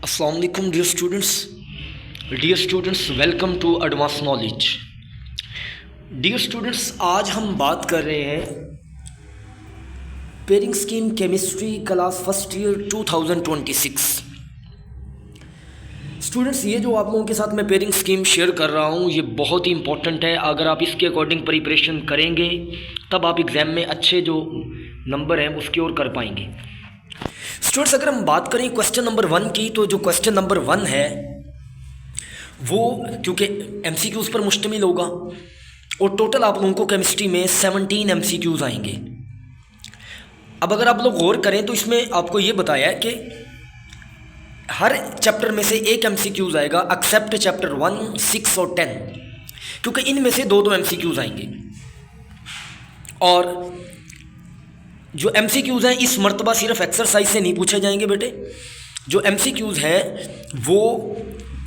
अस्सलाम वालेकुम dear students welcome to advance knowledge. Dear students, आज हम बात कर रहे हैं pairing scheme chemistry class first year 2026। Students, ये जो आप लोगों के साथ मैं पेयरिंग स्कीम शेयर कर रहा हूँ ये बहुत ही इंपॉर्टेंट है। अगर आप इसके अकॉर्डिंग प्रिपरेशन करेंगे तब आप एग्ज़ाम में अच्छे जो नंबर हैं उसकी ओर कर पाएंगे। स्टूडेंट्स, अगर हम बात करें क्वेश्चन नंबर 1 की, तो जो क्वेश्चन नंबर 1 है वो क्योंकि एमसीक्यूज़ पर मुश्तमिल होगा और टोटल आप लोगों को केमिस्ट्री में 17 एमसीक्यूज़ आएंगे। अब अगर आप लोग गौर करें तो इसमें आपको ये बताया है कि हर चैप्टर में से एक एमसीक्यूज़ आएगा एक्सेप्ट चैप्टर 1, 6 और 10, क्योंकि इनमें से दो एमसीक्यूज़ आएंगे। और जो एमसीक्यूज़ हैं इस मर्तबा सिर्फ एक्सरसाइज से नहीं पूछे जाएंगे बेटे। जो एमसीक्यूज़ हैं वो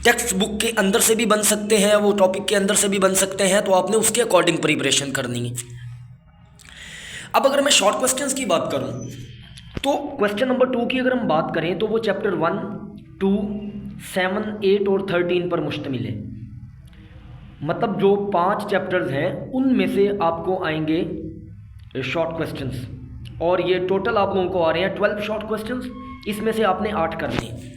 टेक्स्ट बुक के अंदर से भी बन सकते हैं, वो टॉपिक के अंदर से भी बन सकते हैं, तो आपने उसके अकॉर्डिंग प्रिपरेशन करनी है। अब अगर मैं शॉर्ट क्वेश्चंस की बात करूं तो क्वेश्चन नंबर 2 की अगर हम बात करें तो वो चैप्टर 1, 2, 7, 8 और 13 पर मुश्तमिल है। मतलब जो 5 चैप्टर्स हैं उनमें से आपको आएंगे शॉर्ट क्वेश्चंस, और ये टोटल आप लोगों को आ रहे हैं 12 शॉर्ट क्वेश्चंस। इसमें से आपने 8 करने हैं।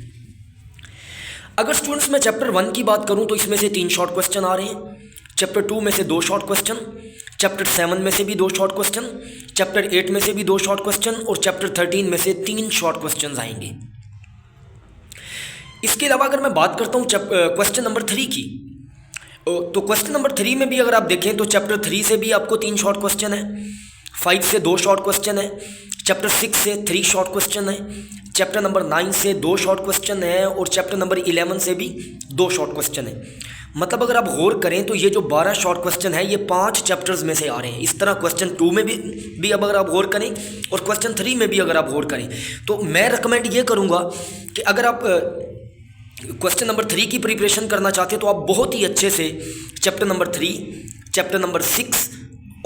अगर स्टूडेंट्स मैं चैप्टर 1 की बात करूं तो इसमें से 3 शॉर्ट क्वेश्चन आ रहे हैं, चैप्टर 2 में से 2 शॉर्ट क्वेश्चन, चैप्टर 7 में से भी 2 शॉर्ट क्वेश्चन, चैप्टर 8 में से भी 2 शॉर्ट क्वेश्चन और चैप्टर 13 में से 3 शॉर्ट क्वेश्चन आएंगे। इसके अलावा अगर मैं बात करता हूँ क्वेश्चन नंबर 3 की, तो क्वेश्चन नंबर 3 में भी अगर आप देखें तो चैप्टर 3 से भी आपको 3 शॉर्ट क्वेश्चन है, 5 से 2 शॉर्ट क्वेश्चन है, चैप्टर 6 से 3 शॉर्ट क्वेश्चन है, चैप्टर नंबर 9 से 2 शॉर्ट क्वेश्चन है और चैप्टर नंबर 11 से भी 2 शॉर्ट क्वेश्चन है। मतलब अगर आप गौर करें तो ये जो 12 शॉर्ट क्वेश्चन है ये 5 चैप्टर्स में से आ रहे हैं। इस तरह क्वेश्चन 2 में भी अब अगर आप गौर करें और क्वेश्चन 3 में भी अगर आप गौर करें तो मैं रिकमेंड ये करूँगा कि अगर आप क्वेश्चन नंबर 3 की प्रिपरेशन करना चाहते हैं तो आप बहुत ही अच्छे से चैप्टर नंबर 3, चैप्टर नंबर 6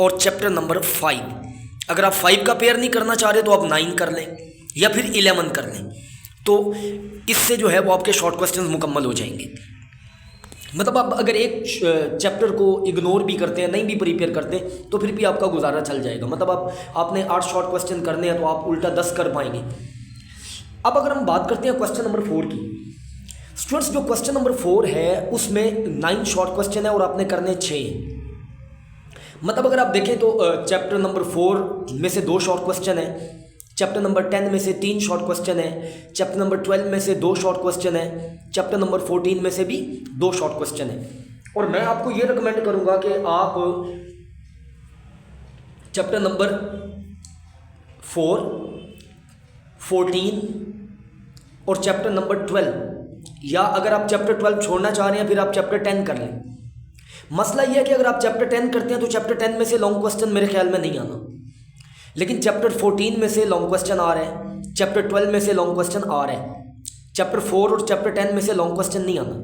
और चैप्टर नंबर 5, अगर आप 5 का पेयर नहीं करना चाह रहे तो आप 9 कर लें या फिर 11 कर लें, तो इससे जो है वो आपके शॉर्ट क्वेश्चंस मुकम्मल हो जाएंगे। मतलब आप अगर एक चैप्टर को इग्नोर भी करते हैं, नहीं भी प्रिपेयर करते तो फिर भी आपका गुजारा चल जाएगा। मतलब आपने 8 शॉर्ट क्वेश्चन करने हैं तो आप उल्टा 10 कर पाएंगे। अब अगर हम बात करते हैं क्वेश्चन नंबर 4 की, स्टूडेंट्स जो क्वेश्चन नंबर 4 है उसमें 9 शॉर्ट क्वेश्चन है और आपने करने 6। मतलब अगर आप देखें तो चैप्टर नंबर 4 में से 2 शॉर्ट क्वेश्चन है, चैप्टर नंबर 10 में से 3 शॉर्ट क्वेश्चन है, चैप्टर नंबर 12 में से 2 शॉर्ट क्वेश्चन है, चैप्टर नंबर 14 में से भी 2 शॉर्ट क्वेश्चन है। और मैं आपको ये रिकमेंड करूंगा कि आप चैप्टर नंबर 4, 14 और चैप्टर नंबर 12, या अगर आप चैप्टर 12 छोड़ना चाह रहे हैं फिर आप चैप्टर 10 कर लें। मसला यह है कि अगर आप चैप्टर 10 करते हैं तो चैप्टर 10 में से लॉन्ग क्वेश्चन मेरे ख्याल में नहीं आना, लेकिन चैप्टर 14 में से लॉन्ग क्वेश्चन आ रहा है, चैप्टर 12 में से लॉन्ग क्वेश्चन आ रहा है, चैप्टर 4 और चैप्टर 10 में से लॉन्ग क्वेश्चन नहीं आना,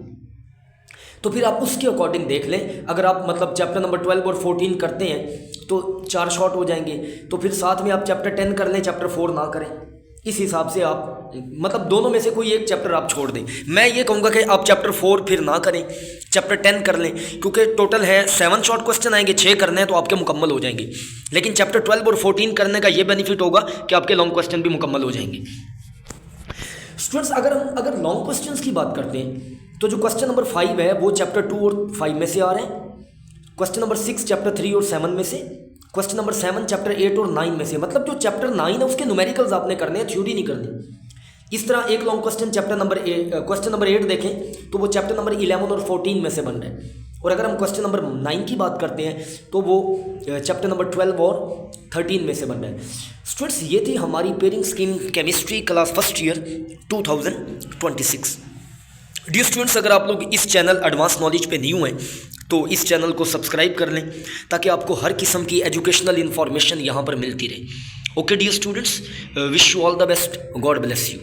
तो फिर आप उसके अकॉर्डिंग देख लें। अगर आप मतलब चैप्टर नंबर 12 और 14 करते हैं तो 4 शॉर्ट हो जाएंगे, तो फिर साथ में आप चैप्टर 10 कर लें, चैप्टर 4 ना करें। इस हिसाब से आप मतलब दोनों में से कोई एक चैप्टर आप छोड़ दें। मैं ये कहूँगा कि आप चैप्टर 4 फिर ना करें, चैप्टर 10 कर लें, क्योंकि टोटल है 7 शॉर्ट क्वेश्चन आएंगे, 6 करने हैं तो आपके मुकम्मल हो जाएंगे। लेकिन चैप्टर 12 और 14 करने का ये बेनिफिट होगा कि आपके लॉन्ग क्वेश्चन भी मुकम्मल हो जाएंगे। स्टूडेंट्स, अगर लॉन्ग क्वेश्चन की बात करते हैं तो जो क्वेश्चन नंबर 5 है वो चैप्टर 2 और 5 में से आ रहे हैं, क्वेश्चन नंबर 6 चैप्टर 3 और 7 में से, क्वेश्चन नंबर 7 चैप्टर 8 और 9 में से। मतलब जो चैप्टर 9 है उसके न्यूमेरिकल्स आपने करने हैं, थ्योरी नहीं करनी। इस तरह एक लॉन्ग क्वेश्चन क्वेश्चन नंबर 8 देखें तो वो चैप्टर नंबर 11 और 14 में से बन रहे हैं। और अगर हम क्वेश्चन नंबर 9 की बात करते हैं तो वो चैप्टर नंबर 12 और 13 में से बन रहे हैं। स्टूडेंट्स, ये थी हमारी pairing scheme chemistry class first year 2026। Dear students, अगर आप लोग इस चैनल एडवांस नॉलेज पे न्यू हैं तो इस चैनल को सब्सक्राइब कर लें ताकि आपको हर किस्म की एजुकेशनल इन्फॉर्मेशन यहाँ पर मिलती रहे। Okay dear students, wish you all the best, God bless you.